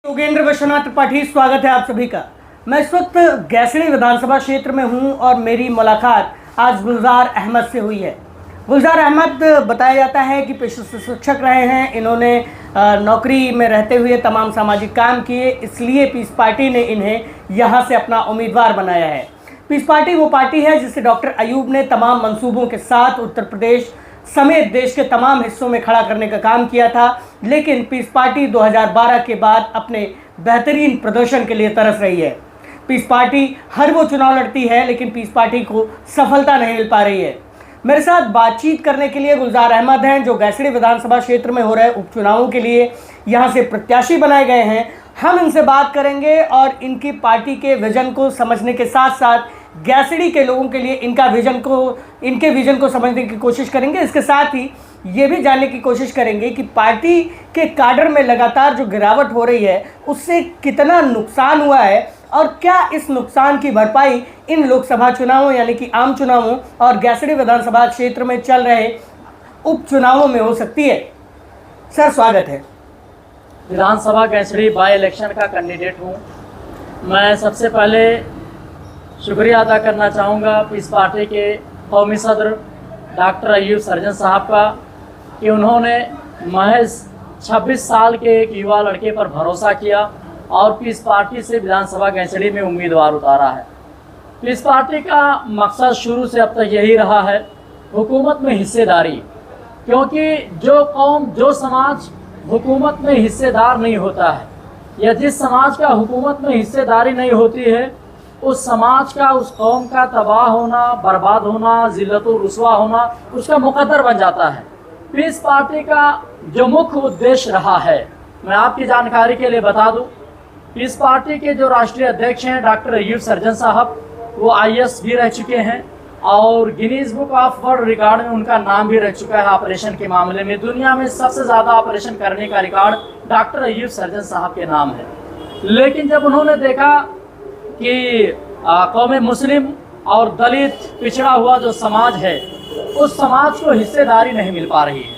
योगेंद्र विश्वनाथ त्रिपाठी, स्वागत है आप सभी का। मैं इस वक्त गैसड़ी विधानसभा क्षेत्र में हूं और मेरी मुलाकात आज गुलजार अहमद से हुई है। गुलजार अहमद बताया जाता है कि पेशे से शिक्षक रहे हैं। इन्होंने नौकरी में रहते हुए तमाम सामाजिक काम किए, इसलिए पीस पार्टी ने इन्हें यहां से अपना उम्मीदवार बनाया है। पीस पार्टी वो पार्टी है जिसे डॉक्टर अयूब ने तमाम मंसूबों के साथ उत्तर प्रदेश समेत देश के तमाम हिस्सों में खड़ा करने का काम किया था, लेकिन पीस पार्टी 2012 के बाद अपने बेहतरीन प्रदर्शन के लिए तरस रही है। पीस पार्टी हर वो चुनाव लड़ती है, लेकिन पीस पार्टी को सफलता नहीं मिल पा रही है। मेरे साथ बातचीत करने के लिए गुलजार अहमद हैं, जो गैसड़ी विधानसभा क्षेत्र में हो रहे उपचुनावों के लिए यहाँ से प्रत्याशी बनाए गए हैं। हम इनसे बात करेंगे और इनकी पार्टी के विजन को समझने के साथ साथ गैसड़ी के लोगों के लिए इनके विजन को समझने की कोशिश करेंगे। इसके साथ ही ये भी जानने की कोशिश करेंगे कि पार्टी के काडर में लगातार जो गिरावट हो रही है उससे कितना नुकसान हुआ है और क्या इस नुकसान की भरपाई इन लोकसभा चुनावों यानी कि आम चुनावों और गैसड़ी विधानसभा क्षेत्र में चल रहे उपचुनावों में हो सकती है। सर, स्वागत है। विधानसभा गैसड़ी बाई इलेक्शन का कैंडिडेट हूँ। मैं सबसे पहले शुक्रिया अदा करना चाहूँगा पीस पार्टी के कौमी सदर डॉक्टर अयूब सर्जन साहब का कि उन्होंने महज 26 साल के एक युवा लड़के पर भरोसा किया और पीस पार्टी से विधानसभा गैसड़ी में उम्मीदवार उतारा है। पीस पार्टी का मकसद शुरू से अब तक यही रहा है, हुकूमत में हिस्सेदारी, क्योंकि जो कौम जो समाज हुकूमत में हिस्सेदार नहीं होता है या जिस समाज का हुकूमत में हिस्सेदारी नहीं होती है, उस समाज का उस कौम का तबाह होना, बर्बाद होना, जिल्लत और रुसवा होना उसका मुकद्दर बन जाता है। पीस पार्टी का जो मुख्य उद्देश्य रहा है, मैं आपकी जानकारी के लिए बता दूं, पीस पार्टी के जो राष्ट्रीय अध्यक्ष हैं डॉक्टर अयूब सर्जन साहब, वो IAS भी रह चुके हैं और Guinness book of world record में उनका नाम भी रह चुका है। ऑपरेशन के मामले में दुनिया में सबसे ज़्यादा ऑपरेशन करने का रिकॉर्ड डॉक्टर अयूब सर्जन साहब के नाम है। लेकिन जब उन्होंने देखा कि कौम मुस्लिम और दलित पिछड़ा हुआ जो समाज है उस समाज को हिस्सेदारी नहीं मिल पा रही है,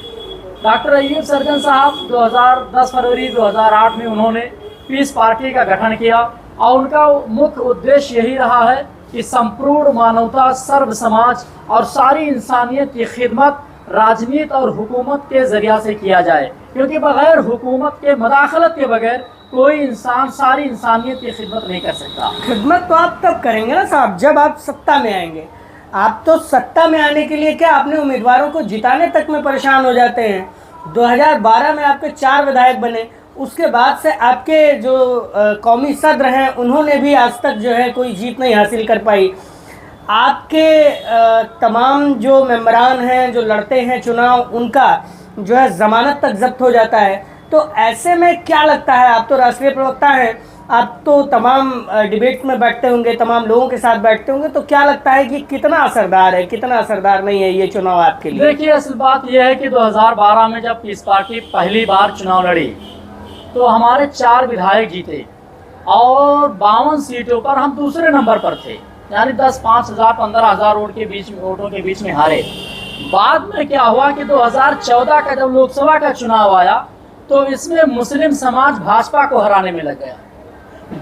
डॉक्टर अयूब सर्जन साहब 10 फरवरी 2008 में उन्होंने पीस पार्टी का गठन किया और उनका मुख्य उद्देश्य यही रहा है कि संपूर्ण मानवता, सर्व समाज और सारी इंसानियत की खिदमत राजनीति और हुकूमत के जरिया से किया जाए, क्योंकि बगैर हुकूमत के मदाखलत के बगैर कोई इंसान सारी इंसानियत की खिदमत नहीं कर सकता। खिदमत तो आप तब करेंगे ना साहब जब आप सत्ता में आएंगे। आप तो सत्ता में आने के लिए क्या अपने उम्मीदवारों को जिताने तक में परेशान हो जाते हैं। 2012 में आपके 4 विधायक बने, उसके बाद से आपके जो कौमी सदर हैं उन्होंने भी आज तक जो है कोई जीत नहीं हासिल कर पाई। आपके तमाम जो मेंबरान हैं जो लड़ते हैं चुनाव, उनका जो है ज़मानत तक जब्त हो जाता है। तो ऐसे में क्या लगता है, आप तो राष्ट्रीय प्रवक्ता हैं, आप तो तमाम डिबेट में बैठते होंगे, तमाम लोगों के साथ बैठते होंगे, तो क्या लगता है कि कितना असरदार है, कितना असरदार नहीं है ये चुनाव आपके लिए? देखिए, असल बात यह है कि 2012 में जब पीस पार्टी पहली बार चुनाव लड़ी तो हमारे 4 विधायक जीते और 52 सीटों पर हम दूसरे नंबर पर थे, यानी 10-5,000 15,000 वोटों के बीच में हारे। बाद में क्या हुआ कि 2014 का जब लोकसभा का चुनाव आया तो इसमें मुस्लिम समाज भाजपा को हराने में लग गया।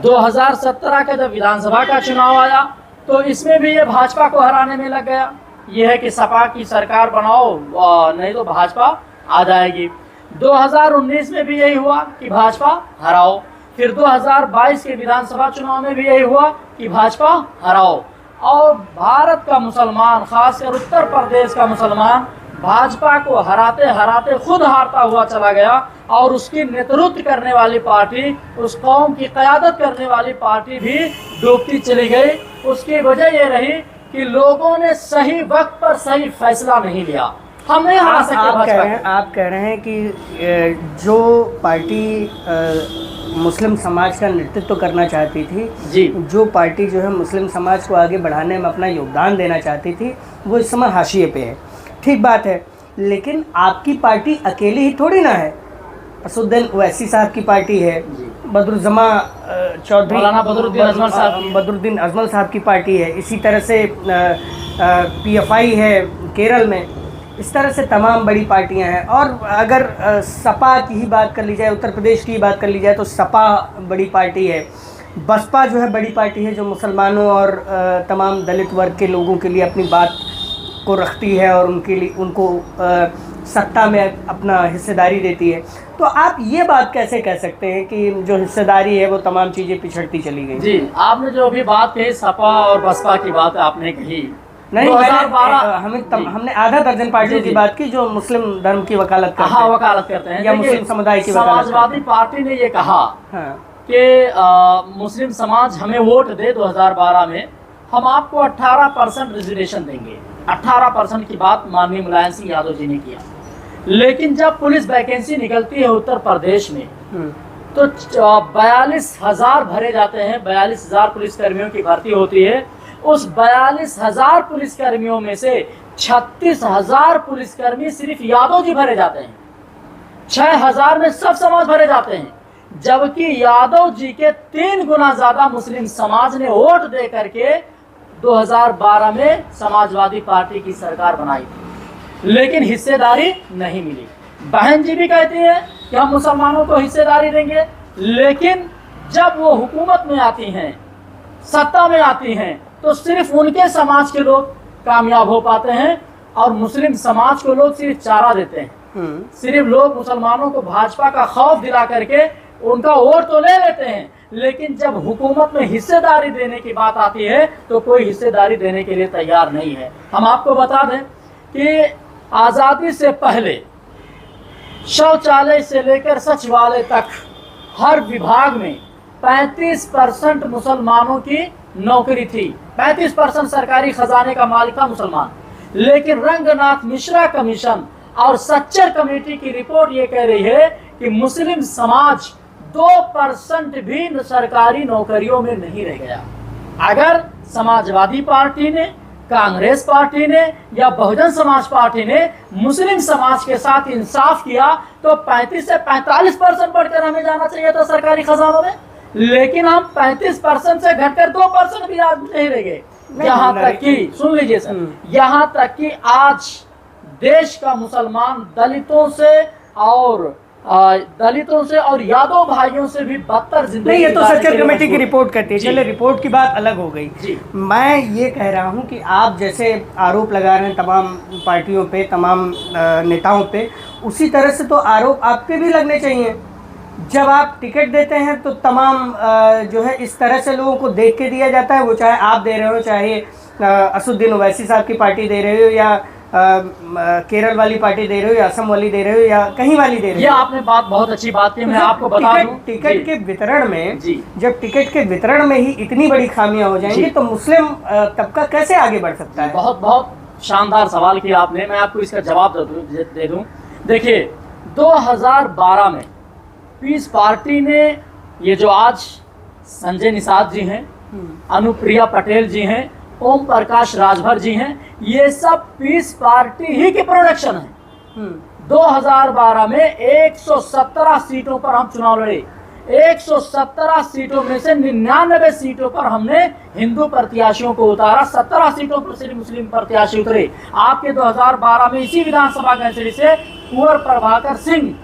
2017 का जब विधानसभा का चुनाव आया तो इसमें भी ये भाजपा को हराने में लग गया। ये है कि सपा की सरकार बनाओ नहीं तो भाजपा आ जाएगी। 2019 में भी यही हुआ कि भाजपा हराओ, फिर 2022 के विधानसभा चुनाव में भी यही हुआ कि भाजपा हराओ। और भारत का मुसलमान, खासकर उत्तर प्रदेश का मुसलमान, भाजपा को हराते हराते खुद हारता हुआ चला गया और उसकी नेतृत्व करने वाली पार्टी, उस कौम की क़यादत करने वाली पार्टी भी डूबती चली गई। उसकी वजह यह रही कि लोगों ने सही वक्त पर सही फैसला नहीं लिया। हमें आप कह रहे हैं कि जो पार्टी मुस्लिम समाज का नेतृत्व करना चाहती थी जी, जो पार्टी जो है मुस्लिम समाज को आगे बढ़ाने में अपना योगदान देना चाहती थी, वो इस समय हाशिए पे है। ठीक बात है, लेकिन आपकी पार्टी अकेली ही थोड़ी ना है। असुद्दीन ओवैसी साहब की पार्टी है, बदरुज्जमा चौधरी बदरुद्दीन अजमल साहब की पार्टी है, इसी तरह से PFI है केरल में। इस तरह से तमाम बड़ी पार्टियां हैं। और अगर सपा की ही बात कर ली जाए, उत्तर प्रदेश की ही बात कर ली जाए, तो सपा बड़ी पार्टी है। बसपा जो है बड़ी पार्टी है, जो मुसलमानों और तमाम दलित वर्ग के लोगों के लिए अपनी बात को रखती है और उनके लिए उनको सत्ता में अपना हिस्सेदारी देती है। तो आप ये बात कैसे कह सकते हैं कि जो हिस्सेदारी है वो तमाम चीज़ें पिछड़ती चली गई? जी, आपने जो अभी बात कही सपा और बसपा की बात आपने कही, नहीं, 2012 हमने आधा दर्जन पार्टियों की बात की जो मुस्लिम धर्म की वकालत करते हैं। हाँ, वकालत करते हैं या मुस्लिम समुदाय की वकालत करते हैं। समाजवादी पार्टी ने ये कहा हाँ। कि मुस्लिम समाज हमें वोट दे 2012 में, हम आपको 18% रिजर्वेशन देंगे। 18% की बात माननीय मुलायम सिंह यादव जी ने किया। लेकिन जब पुलिस वैकेंसी निकलती है उत्तर प्रदेश में तो 42,000 भरे जाते हैं, 42,000 पुलिसकर्मियों की भर्ती होती है। उस 42,000 पुलिसकर्मियों में से 36,000 पुलिसकर्मी सिर्फ यादव जी भरे जाते हैं। 6,000 में सब समाज भरे जाते हैं, जबकि यादव जी के 3 गुना ज्यादा मुस्लिम समाज ने वोट दे करके 2012 में समाजवादी पार्टी की सरकार बनाई थी, लेकिन हिस्सेदारी नहीं मिली। बहन जी भी कहती हैं कि हम मुसलमानों को हिस्सेदारी देंगे, लेकिन जब वो हुकूमत में आती हैं, सत्ता में आती हैं, तो सिर्फ उनके समाज के लोग कामयाब हो पाते हैं और मुस्लिम समाज को लोग सिर्फ चारा देते हैं। सिर्फ लोग मुसलमानों को भाजपा का खौफ दिला करके उनका वोट तो ले लेते हैं, लेकिन जब हुकूमत में हिस्सेदारी देने की बात आती है तो कोई हिस्सेदारी देने के लिए तैयार नहीं है। हम आपको बता दें कि आज़ादी से पहले शौचालय से लेकर सचिवालय तक हर विभाग में 35% मुसलमानों की नौकरी थी। 35% सरकारी खजाने का मालिक था मुसलमान। लेकिन रंगनाथ मिश्रा कमीशन और सच्चर कमेटी की रिपोर्ट ये कह रही है कि मुस्लिम समाज 2% भी सरकारी नौकरियों में नहीं रह गया। अगर समाजवादी पार्टी ने, कांग्रेस पार्टी ने या बहुजन समाज पार्टी ने मुस्लिम समाज के साथ इंसाफ किया तो 35 से 45% बढ़कर हमें जाना चाहिए था सरकारी खजानों में, लेकिन हम 35% से घटकर 2% भी आज नहीं रह गए। यहाँ तक कि सुन लीजिए सर, यहाँ तक कि आज देश का मुसलमान दलितों से और यादव भाइयों से भी बदतर जिंदगी। नहीं, ये तो सच्चर कमेटी की रिपोर्ट कहती है। चले, रिपोर्ट की बात अलग हो गई। मैं ये कह रहा हूँ कि आप जैसे आरोप लगा रहे हैं तमाम पार्टियों पे, तमाम नेताओं पे, उसी तरह से तो आरोप आप पे भी लगने चाहिए। जब आप टिकट देते हैं तो तमाम जो है इस तरह से लोगों को देख के दिया जाता है, वो चाहे आप दे रहे हो, चाहे असुद्दीन ओवैसी साहब की पार्टी दे रहे हो, या केरल वाली पार्टी दे रहे हो, या असम वाली दे रहे हो, या कहीं वाली दे रहे हो। ये आपने बात बहुत अच्छी बात की। मैं आपको बता दूं, टिकट के वितरण में, जब टिकट के वितरण में ही इतनी बड़ी खामियां हो जाएंगी तो मुस्लिम तबका कैसे आगे बढ़ सकता है? बहुत बहुत शानदार सवाल किया आपने। मैं आपको इसका जवाब दे दूं। देखिए, 2012 में पीस पार्टी ने, ये जो आज संजय निषाद जी हैं, अनुप्रिया पटेल जी हैं, ओम प्रकाश राजभर जी हैं, ये सब पीस पार्टी ही के प्रोडक्शन है। 2012 में 117 सीटों पर हम चुनाव लड़े। 117 सीटों में से 99 सीटों पर हमने हिंदू प्रत्याशियों को उतारा, 17 सीटों पर सिर्फ मुस्लिम प्रत्याशी उतरे। आपके 2012 में इसी विधानसभा कैंसिल से कुंवर प्रभाकर सिंह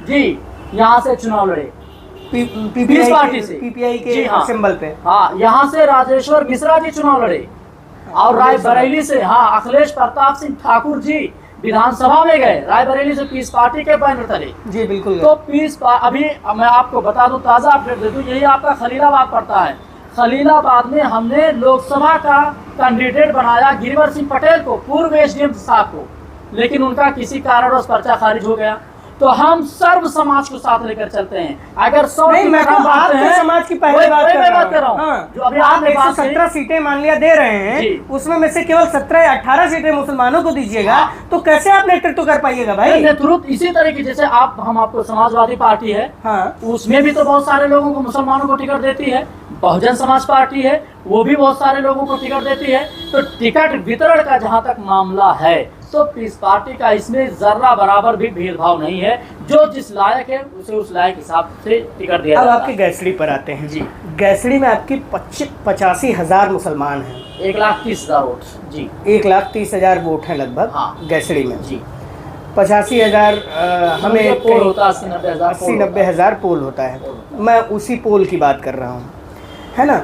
जी यहाँ से चुनाव लड़े, पीस पार्टी से, पीपीआई के सिंबल पे। हाँ, यहाँ से राजेश्वर मिश्रा जी चुनाव लड़े, और रायबरेली से अखिलेश प्रताप सिंह ठाकुर जी विधानसभा में गए, रायबरेली से पीस पार्टी के बैनर तले। जी बिल्कुल। तो अभी मैं आपको बता दूं, ताज़ा अपडेट दे दूं, यही आपका खलीलाबाद पड़ता है। खलीलाबाद में हमने लोकसभा का कैंडिडेट बनाया गिरिवर सिंह पटेल को, पूर्व एसडीएम साहब को, लेकिन उनका किसी कारणवश पर्चा खारिज हो गया। तो हम सर्व समाज को साथ लेकर चलते हैं। अगर 100 मैं तो आपके समाज की पहले बात कर रहा हूँ। हाँ, जो अभी आप 117 सीटें मान लिया दे रहे हैं, उसमें में से केवल 17 या 18 सीटें मुसलमानों को दीजिएगा, तो कैसे आप नेतृत्व कर पाइएगा भाई? नेतृत्व इसी तरह की, जैसे हम आपको समाजवादी पार्टी है, उसमें भी तो बहुत सारे लोगों को, मुसलमानों को टिकट देती है। बहुजन समाज पार्टी है, वो भी बहुत सारे लोगों को टिकट देती है। तो टिकट वितरण का जहाँ तक मामला है, तो पीस पार्टी का इसमें जर्रा बराबर भी भेदभाव नहीं है। जो जिस लायक है उसे उस लायक हिसाब से टिकट दिया अब जाता आपके है। गैसड़ी पर आते हैं जी। गैसड़ी में आपकी 85,000 मुसलमान हैं, 1,30,000 वोट। जी 1,30,000 वोट हैं लगभग। हाँ। गैसड़ी में जी 85,000 हमें पोल होता है 80-90,000 80-90,000 पोल होता है। मैं उसी पोल की बात कर रहा हूँ, है ना।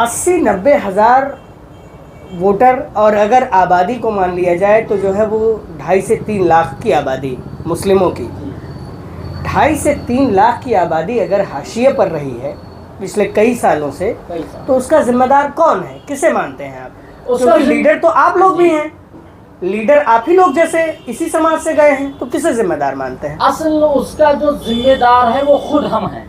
80-90,000 वोटर, और अगर आबादी को मान लिया जाए तो जो है वो 2.5 से 3 लाख की आबादी मुस्लिमों की। 2.5 से 3 लाख की आबादी अगर हाशिए पर रही है पिछले कई सालों से, तो उसका जिम्मेदार कौन है, किसे मानते हैं आप? क्योंकि लीडर तो आप लोग भी हैं, लीडर आप ही लोग जैसे इसी समाज से गए हैं, तो किसे जिम्मेदार मानते हैं? असल उसका जो जिम्मेदार है वो खुद हम हैं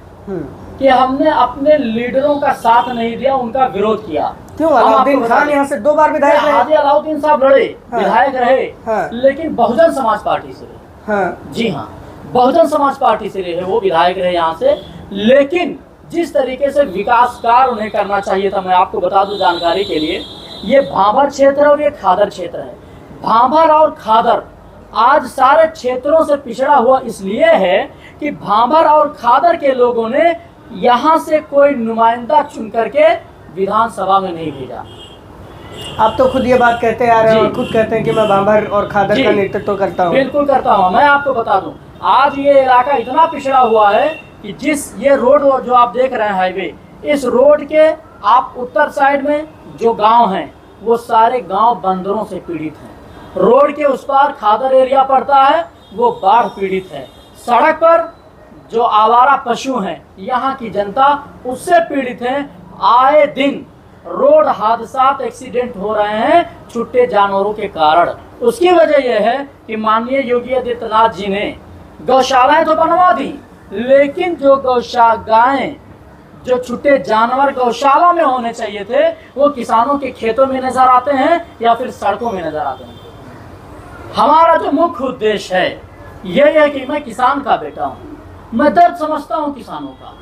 कि हमने अपने लीडरों का साथ नहीं दिया, उनका विरोध किया। क्यों? अलाउद्दीन खान यहाँ से 2 बार विधायक रहे। हाजी अलाउद्दीन साहब लड़े, हाँ। विधायक रहे, हाँ। लेकिन बहुजन समाज पार्टी से रहे। हाँ जी हाँ, बहुजन समाज पार्टी से रहे, वो विधायक रहे यहाँ से। लेकिन जिस तरीके से विकास कार्य उन्हें करना चाहिए था, मैं आपको बता दूं जानकारी के लिए, ये भाबर क्षेत्र और ये खादर क्षेत्र है। भाबर और खादर आज सारे क्षेत्रों से पिछड़ा हुआ इसलिए है कि भाबर और खादर के लोगों ने यहाँ से कोई नुमाइंदा चुन करके विधानसभा में नहीं भेजा। आप तो खुद ये बात कहते आ रहे हैं, जी। और खुद कहते हैं कि मैं भाबर और खादर जी। का नेतृत्व करता हूँ। बिल्कुल करता हूँ। मैं आपको बता दूं, आज ये इलाका इतना पिछड़ा हुआ है कि जिस ये रोड जो आप देख रहे हैं हाईवे, इस रोड के आप उत्तर साइड में जो गांव हैं वो सारे गांव बंदरों से पीड़ित हैं। रोड के उस पार खादर एरिया पड़ता है, वो बाढ़ पीड़ित है। सड़क पर जो आवारा पशु हैं, यहाँ की जनता उससे पीड़ित है। आए दिन रोड हादसा एक्सीडेंट हो रहे हैं छुट्टे जानवरों के कारण। उसकी वजह यह है कि माननीय योगी आदित्यनाथ जी ने गौशालाएं तो बनवा दी, लेकिन जो गायें, जो छुट्टे जानवर गौशाला में होने चाहिए थे, वो किसानों के खेतों में नजर आते हैं या फिर सड़कों में नजर आते हैं। हमारा जो मुख्य उद्देश्य है यह है कि मैं किसान का बेटा हूँ, मैं दर्द समझता हूँ किसानों का।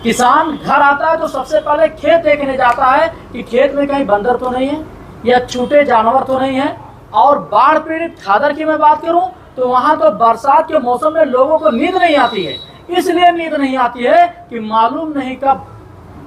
किसान घर आता है तो सबसे पहले खेत देखने जाता है कि खेत में कहीं बंदर तो नहीं है या छूटे जानवर तो नहीं है। और बाढ़ पीड़ित खादर की मैं बात करूं तो वहां तो बरसात के मौसम में लोगों को नींद नहीं आती है। इसलिए नींद नहीं आती है कि मालूम नहीं कब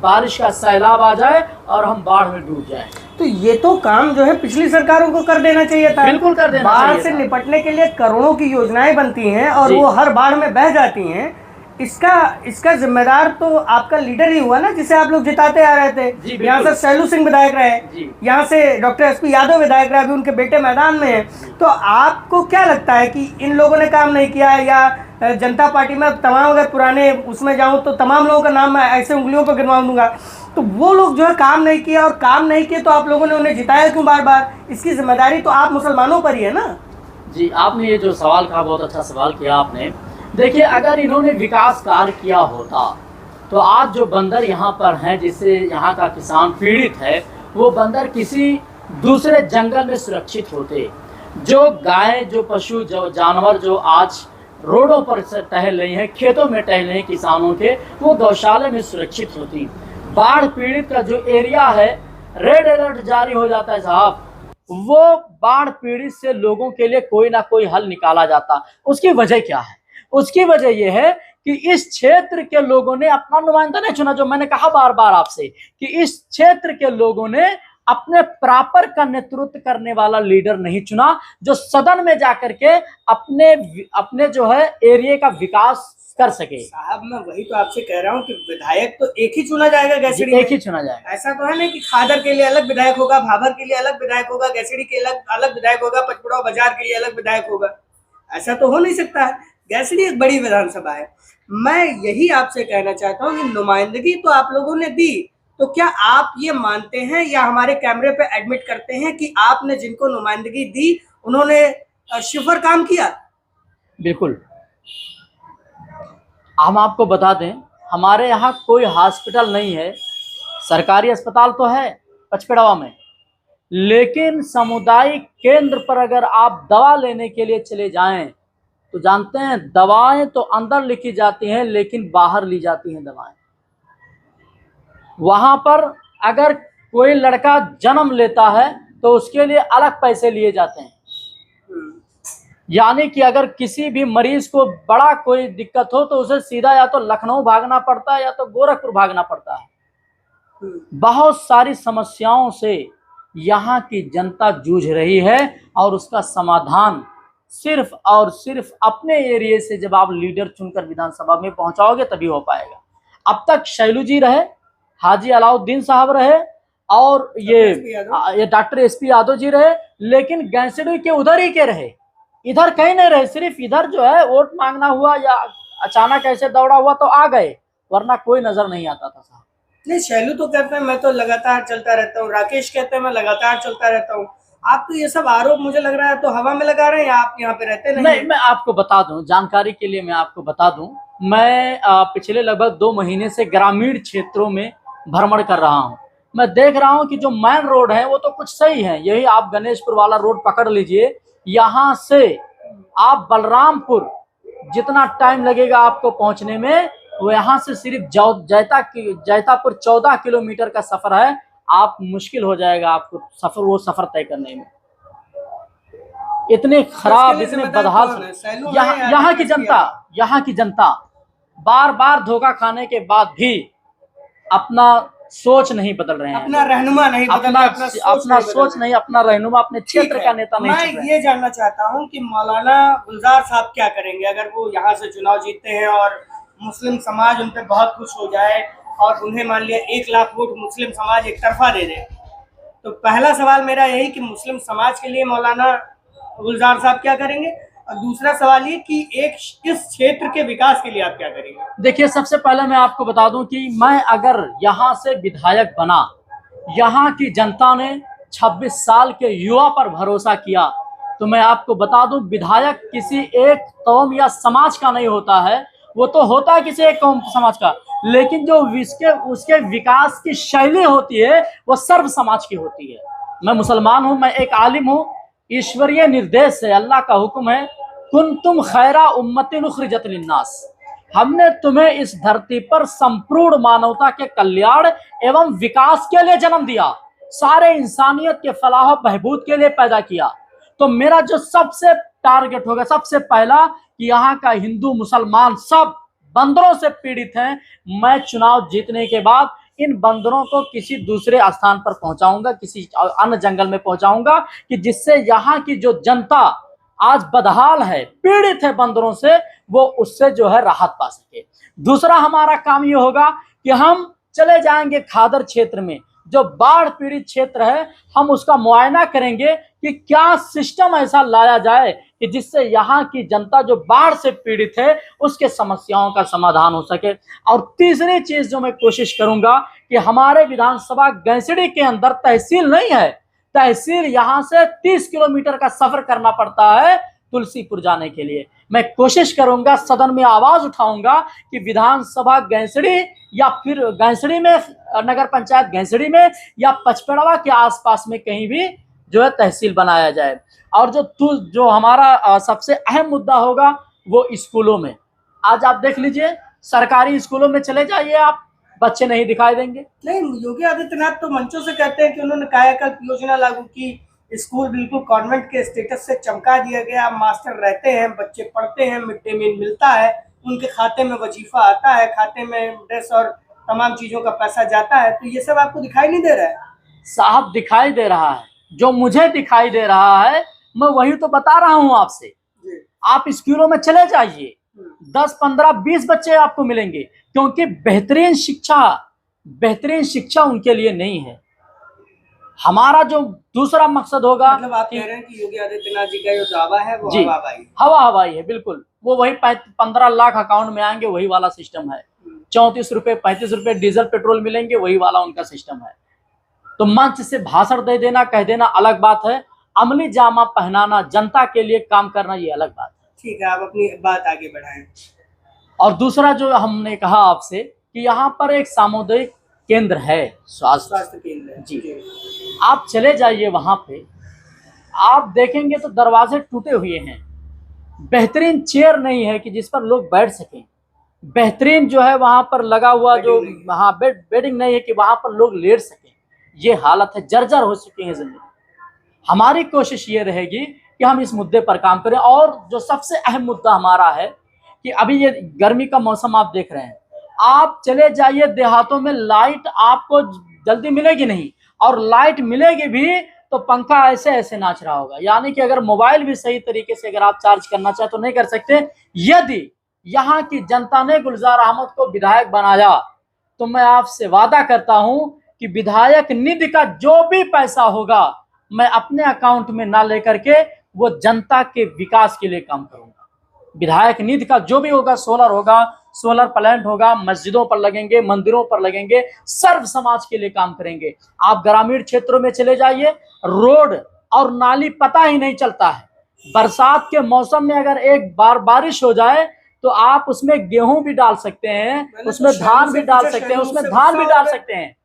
बारिश का सैलाब आ जाए और हम बाढ़ में डूब जाएं। तो ये तो काम जो है पिछली सरकारों को कर देना चाहिए था। बिल्कुल कर देना बाढ़ चाहिए से था। निपटने के लिए करोड़ों की योजनाएं बनती हैं और जी। वो हर बाढ़ में बह जाती हैं। इसका जिम्मेदार तो आपका लीडर ही हुआ ना, जिसे आप लोग जिताते आ रहे थे। जी, यहाँ से शैलू सिंह विधायक जी। रहे, यहाँ से डॉक्टर एसपी यादव विधायक रहे, अभी उनके बेटे मैदान में हैं। तो आपको क्या लगता है कि इन लोगों ने काम नहीं किया, या जनता पार्टी में तमाम, अगर पुराने उसमें जाऊँ तो तमाम लोगों का नाम मैं ऐसे उंगलियों पर गिनवा दूंगा, तो वो लोग जो है काम नहीं किया, और काम नहीं किए तो आप लोगों ने उन्हें जिताया क्यों बार बार? इसकी जिम्मेदारी तो आप मुसलमानों पर ही है ना। जी, आपने ये जो सवाल कहा, बहुत अच्छा सवाल किया आपने। देखिए, अगर इन्होंने विकास कार्य किया होता तो आज जो बंदर यहाँ पर हैं, जिससे यहाँ का किसान पीड़ित है, वो बंदर किसी दूसरे जंगल में सुरक्षित होते। जो गाय, जो पशु, जो जानवर जो आज रोडों पर टहल रही हैं, खेतों में टहल रहे हैं किसानों के, वो गौशाले में सुरक्षित होती। बाढ़ पीड़ित का जो एरिया है, रेड अलर्ट जारी हो जाता है साहब, वो बाढ़ पीड़ित से लोगों के लिए कोई ना कोई हल निकाला जाता। उसकी वजह क्या है? उसकी वजह यह है कि इस क्षेत्र के लोगों ने अपना नुमाइंदा नहीं चुना। जो मैंने कहा बार बार आपसे कि इस क्षेत्र के लोगों ने अपने प्रापर का नेतृत्व करने वाला लीडर नहीं चुना, जो सदन में जाकर के अपने जो है एरिया का विकास कर सके। साहब, मैं वही तो आपसे कह रहा हूँ कि विधायक तो एक ही चुना जाएगा गैसड़ी में। एक ही चुना जाएगा। ऐसा तो है नहीं कि खादर के लिए अलग विधायक होगा, भाबर के लिए अलग विधायक होगा, गैसड़ी के अलग विधायक होगा, पचपुड़ा बाजार के लिए अलग विधायक होगा। ऐसा तो हो नहीं सकता है। गैसड़ी एक बड़ी विधानसभा है। मैं यही आपसे कहना चाहता हूँ कि नुमाइंदगी तो आप लोगों ने दी, तो क्या आप ये मानते हैं या हमारे कैमरे पे एडमिट करते हैं कि आपने जिनको नुमाइंदगी दी उन्होंने शिफर काम किया? बिल्कुल। हम आपको बता दें, हमारे यहाँ कोई हॉस्पिटल नहीं है। सरकारी अस्पताल तो है पचपेड़वा में, लेकिन सामुदायिक केंद्र पर अगर आप दवा लेने के लिए चले जाएं तो जानते हैं, दवाएं तो अंदर लिखी जाती हैं लेकिन बाहर ली जाती हैं दवाएं। वहां पर अगर कोई लड़का जन्म लेता है तो उसके लिए अलग पैसे लिए जाते हैं। यानी कि अगर किसी भी मरीज को बड़ा कोई दिक्कत हो तो उसे सीधा या तो लखनऊ भागना पड़ता है या तो गोरखपुर भागना पड़ता है। बहुत सारी समस्याओं से यहाँ की जनता जूझ रही है और उसका समाधान सिर्फ और सिर्फ अपने एरिया से जब आप लीडर चुनकर विधानसभा में पहुंचाओगे तभी हो पाएगा। अब तक शैलू जी रहे, हाजी अलाउद्दीन साहब रहे और ये डॉक्टर एसपी यादव जी रहे, लेकिन गैंसडी के उधर ही के रहे, इधर कहीं नहीं रहे। सिर्फ इधर जो है वोट मांगना हुआ या अचानक ऐसे दौड़ा हुआ तो आ गए, वरना कोई नजर नहीं आता था साहब। नहीं, शैलू तो कहते हैं मैं तो लगातार चलता रहता हूँ, राकेश कहते हैं मैं लगातार चलता रहता हूँ। आप तो ये सब आरोप मुझे लग रहा है तो हवा में लगा रहे हैं, आप यहाँ पे रहते नहीं। मैं आपको बता दूं, जानकारी के लिए मैं आपको बता दूं, मैं पिछले लगभग 2 महीने से ग्रामीण क्षेत्रों में भ्रमण कर रहा हूं। मैं देख रहा हूं कि जो मेन रोड है वो तो कुछ सही है, यही आप गणेशपुर वाला रोड पकड़ लीजिए, यहाँ से आप बलरामपुर जितना टाइम लगेगा आपको पहुंचने में, वो यहाँ से सिर्फ जैतापुर 14 किलोमीटर का सफर है। आप मुश्किल हो जाएगा आपको वो सफर तय करने में। इतने खराब, इतने बदहाल यहाँ की जनता बार बार धोखा खाने के बाद भी अपना सोच नहीं बदल रहे हैं, अपना रहनुमा नहीं बदल रहे, अपना सोच नहीं, अपना रहनुमा, अपने क्षेत्र का नेता नहीं। मैं ये जानना चाहता हूँ कि मौलाना गुलजार साहब क्या करेंगे अगर वो यहाँ से चुनाव जीतते हैं और मुस्लिम समाज उन पे बहुत खुश हो जाए और उन्हें मान लिया 1 लाख वोट मुस्लिम समाज एक तरफा दे दे। तो पहला सवाल मेरा यही कि मुस्लिम समाज के लिए मौलाना गुलजार साहब क्या करेंगे, और दूसरा सवाल ये कि इस क्षेत्र के विकास के लिए आप क्या करेंगे। देखिए, सबसे पहले मैं आपको बता दूं कि मैं अगर यहाँ से विधायक बना, यहाँ की जनता ने 26 साल के युवा पर भरोसा किया, तो मैं आपको बता दूं विधायक किसी एक कौम या समाज का नहीं होता है, वो तो होता है किसी एक कौम समाज का, लेकिन जो उसके विकास की शैली होती है वो सर्व समाज की होती है। मैं मुसलमान हूं, मैं एक आलिम हूं, ईश्वरीय निर्देश है, अल्लाह का हुक्म है, कुंतुम खैरा उम्मतिन उखरिजत लिन्नास, हमने तुम्हें इस धरती पर संपूर्ण मानवता के कल्याण एवं विकास के लिए जन्म दिया, सारे इंसानियत के फलाह बहबूद के लिए पैदा किया। तो मेरा जो सबसे टारगेट होगा, सबसे पहला, कि यहाँ का हिंदू मुसलमान सब बंदरों से पीड़ित हैं। मैं चुनाव जीतने के बाद इन बंदरों को किसी दूसरे स्थान पर पहुंचाऊंगा, किसी अन्य जंगल में पहुंचाऊंगा, कि जिससे यहाँ की जो जनता आज बदहाल है, पीड़ित है बंदरों से, वो उससे जो है राहत पा सके। दूसरा हमारा काम ये होगा कि हम चले जाएंगे खादर क्षेत्र में, जो बाढ़ पीड़ित क्षेत्र है, हम उसका मुआयना करेंगे कि क्या सिस्टम ऐसा लाया जाए कि जिससे यहाँ की जनता जो बाढ़ से पीड़ित है उसके समस्याओं का समाधान हो सके। और तीसरी चीज जो मैं कोशिश करूंगा कि हमारे विधानसभा गैंसडी के अंदर तहसील नहीं है, तहसील यहाँ से 30 किलोमीटर का सफर करना पड़ता है तुलसीपुर जाने के लिए। मैं कोशिश करूंगा, सदन में आवाज उठाऊंगा कि विधानसभा गैंसडी या फिर गैंसडी में, नगर पंचायत गैंसडी में या पचपेड़वा के आसपास में कहीं भी जो है तहसील बनाया जाए। और जो हमारा सबसे अहम मुद्दा होगा वो स्कूलों में। आज आप देख लीजिए, सरकारी स्कूलों में चले जाइए आप, बच्चे नहीं दिखाई देंगे। नहीं, योगी आदित्यनाथ तो मंचों से कहते हैं कि उन्होंने कायाकल्प योजना लागू की, स्कूल बिल्कुल कॉन्वेंट के स्टेटस से चमका दिया गया, मास्टर रहते हैं, बच्चे पढ़ते हैं, मिड डे मील मिलता है, उनके खाते में वजीफा आता है, खाते में ड्रेस और तमाम चीजों का पैसा जाता है। तो ये सब आपको दिखाई नहीं दे रहा है? साहब, दिखाई दे रहा है, जो मुझे दिखाई दे रहा है मैं वही तो बता रहा हूं आपसे। आप स्कूलों में चले जाइए, 10, 15, 20 बच्चे आपको मिलेंगे, क्योंकि बेहतरीन शिक्षा उनके लिए नहीं है। हमारा जो दूसरा मकसद होगा, मतलब आप कह रहे हैं कि योगी आदित्यनाथ जी का जो दावा है वो हवाई है, बिल्कुल वो वही 15 लाख अकाउंट में आएंगे, वही वाला सिस्टम है। 34 रुपए 35 रुपए डीजल पेट्रोल मिलेंगे, वही वाला उनका सिस्टम है। तो मंच से भाषण दे देना, कह देना अलग बात है, अमली जामा पहनाना, जनता के लिए काम करना, ये अलग बात है। ठीक है, आप अपनी बात आगे बढ़ाएं। और दूसरा जो हमने कहा आपसे कि यहाँ पर एक सामुदायिक केंद्र है, स्वास्थ्य केंद्र जी, आप चले जाइए वहां पे, आप देखेंगे तो दरवाजे टूटे हुए हैं, बेहतरीन चेयर नहीं है कि जिस पर लोग बैठ सकें, बेहतरीन जो है वहां पर लगा हुआ जो बेडिंग नहीं है कि वहां पर लोग लेट सकें। ये हालत है, जर्जर हो चुकी है जिंदगी। हमारी कोशिश ये रहेगी कि हम इस मुद्दे पर काम करें। और जो सबसे अहम मुद्दा हमारा है कि अभी ये गर्मी का मौसम आप देख रहे हैं, आप चले जाइए देहातों में, लाइट आपको जल्दी मिलेगी नहीं, और लाइट मिलेगी भी तो पंखा ऐसे ऐसे नाच रहा होगा। यानी कि अगर मोबाइल भी सही तरीके से अगर आप चार्ज करना चाहे तो नहीं कर सकते। यदि यहाँ की जनता ने गुलजार अहमद को विधायक बनाया तो मैं आपसे वादा करता हूं कि विधायक निधि का जो भी पैसा होगा मैं अपने अकाउंट में ना लेकर के वो जनता के विकास के लिए काम करूंगा। विधायक निधि का जो भी होगा, सोलर प्लांट होगा, मस्जिदों पर लगेंगे, मंदिरों पर लगेंगे, सर्व समाज के लिए काम करेंगे। आप ग्रामीण क्षेत्रों में चले जाइए, रोड और नाली पता ही नहीं चलता है। बरसात के मौसम में अगर एक बार बारिश हो जाए तो आप उसमें गेहूं भी डाल सकते हैं, उसमें धान भी डाल सकते हैं, उसमें धान भी डाल सकते हैं।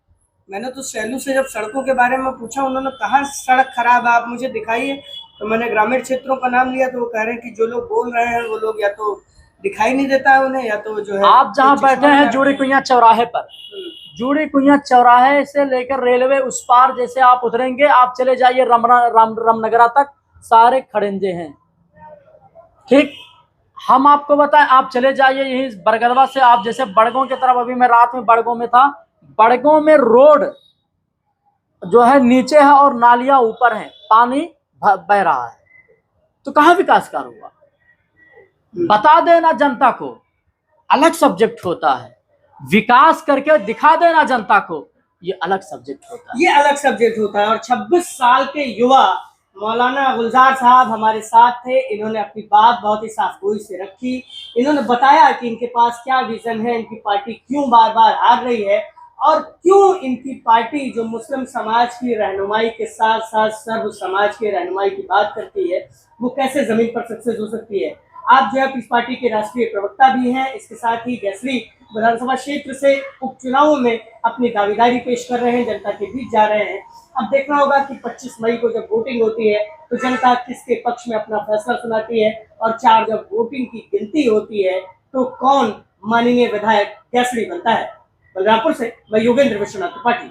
मैंने तो शैलू से जब सड़कों के बारे में पूछा, उन्होंने कहा सड़क खराब है, आप मुझे दिखाइए। तो मैंने ग्रामीण क्षेत्रों का नाम लिया तो वो कह रहे हैं कि जो लोग बोल रहे हैं वो लोग या तो दिखाई नहीं देता है उन्हें, या तो जो है। आप जहां बैठे हैं जूड़ी कुइयां चौराहे पर, जूड़ी कुइयां चौराहे से लेकर रेलवे उस पार जैसे आप उतरेंगे, आप चले जाइए रामनगरा तक, सारे खड़ंजे हैं। ठीक, हम आपको बताएं, आप चले जाइए यही बरगदवा से, आप जैसे बड़गों की तरफ, अभी मैं रात में बड़गों में था, बड़गों में रोड जो है नीचे है और नालियां ऊपर हैं, पानी बह रहा है। तो कहां विकास कार्य हुआ? बता देना जनता को, अलग सब्जेक्ट होता है। विकास करके दिखा देना जनता को, ये अलग सब्जेक्ट होता है। ये अलग सब्जेक्ट होता है। और 26 साल के युवा मौलाना गुलजार साहब हमारे साथ थे। इन्होंने अपनी बात बहुत ही साफगोई से रखी। इन्होंने बताया कि इनके पास क्या विजन है, इनकी पार्टी क्यों बार बार हार रही है, और क्यों इनकी पार्टी जो मुस्लिम समाज की रहनुमाई के साथ साथ सर्व समाज के रहनुमाई की बात करती है, वो कैसे जमीन पर सक्सेस हो सकती है। आप जो है इस पार्टी के राष्ट्रीय प्रवक्ता भी हैं, इसके साथ ही गैसरी विधानसभा क्षेत्र से उपचुनावों में अपनी दावेदारी पेश कर रहे हैं, जनता के बीच जा रहे हैं। अब देखना होगा कि 25 मई को जब वोटिंग होती है तो जनता किसके पक्ष में अपना फैसला सुनाती है, और 4 जब वोटिंग की गिनती होती है तो कौन माननीय विधायक गैसरी बनता है। बलरामपुर से मैं योगेंद्र विश्वनाथ त्रिपाठी।